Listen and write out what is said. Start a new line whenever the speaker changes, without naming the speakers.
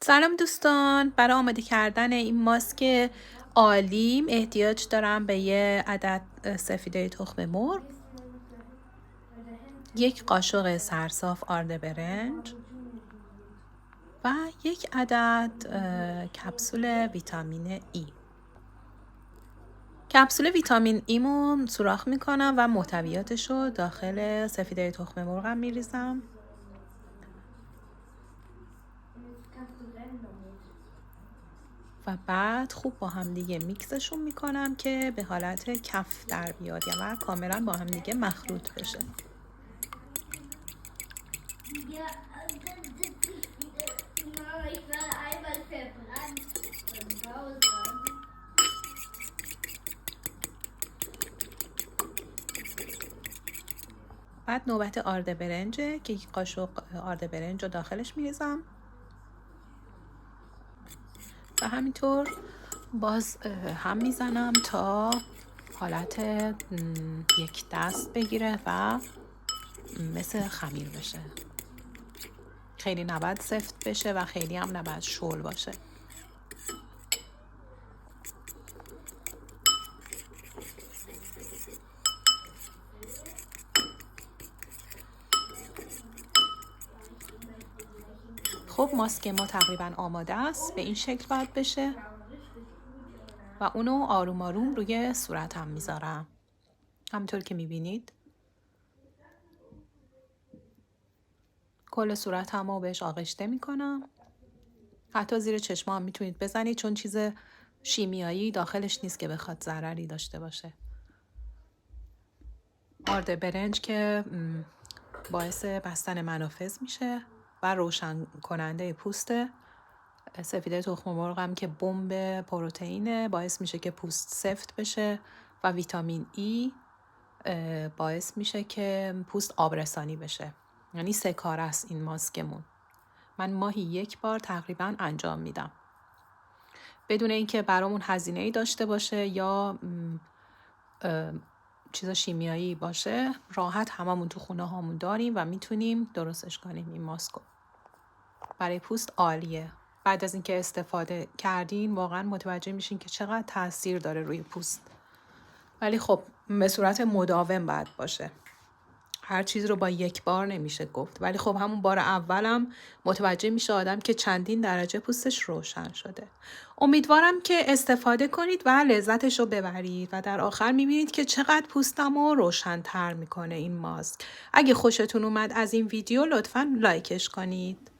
سلام دوستان، برای آماده کردن این ماسک آلیم احتیاج دارم به یه عدد سفیده تخم مرغ، یک قاشق سرصاف آرد برنج و یک عدد کپسول ویتامین ای. کپسول ویتامین ایمون سوراخ میکنم و محتویاتش رو داخل سفیده تخم مرغم میریزم و بعد خوب با هم دیگه میکسشون میکنم که به حالت کف در بیاد و کاملا با هم دیگه مخلوط بشه. بعد نوبت آرد برنجه که یک قاشق آرد برنج رو داخلش میریزم و همینطور باز هم میزنم تا حالت یک دست بگیره و مثل خمیر بشه. خیلی نباید سفت بشه و خیلی هم نباید شل باشه. خب ماسک ما تقریبا آماده است. به این شکل باید بشه و اونو آروم آروم روی صورتم میذارم همونطور که میبینید. کل صورتم رو بهش آغشته میکنم. حتی زیر چشمام میتونید بزنید چون چیز شیمیایی داخلش نیست که بخواد ضرری داشته باشه. آرد برنج که باعث بستن منافذ میشه و روشن کننده پوست سفیده تخم مرغم که بمب پروتئینه، باعث میشه که پوست سفت بشه و ویتامین ای باعث میشه که پوست آبرسانی بشه. یعنی 3 کار است این ماسکمون. من ماهی 1 بار تقریبا انجام میدم بدون اینکه برامون هزینه‌ای داشته باشه یا چیز شیمیایی باشه. راحت هممون تو خونه هامون داریم و میتونیم درستش کنیم. این ماسکو برای پوست عالیه. بعد از اینکه استفاده کردین واقعا متوجه میشین که چقدر تاثیر داره روی پوست. ولی خب به صورت مداوم باید باشه. هر چیز رو با 1 بار نمیشه گفت. ولی خب همون بار اولم متوجه میشه آدم که چندین درجه پوستش روشن شده. امیدوارم که استفاده کنید و لذتش رو ببرید و در آخر میبینید که چقدر پوستم رو روشن تر میکنه این ماسک. اگه خوشتون اومد از این ویدیو لطفاً لایکش کنید.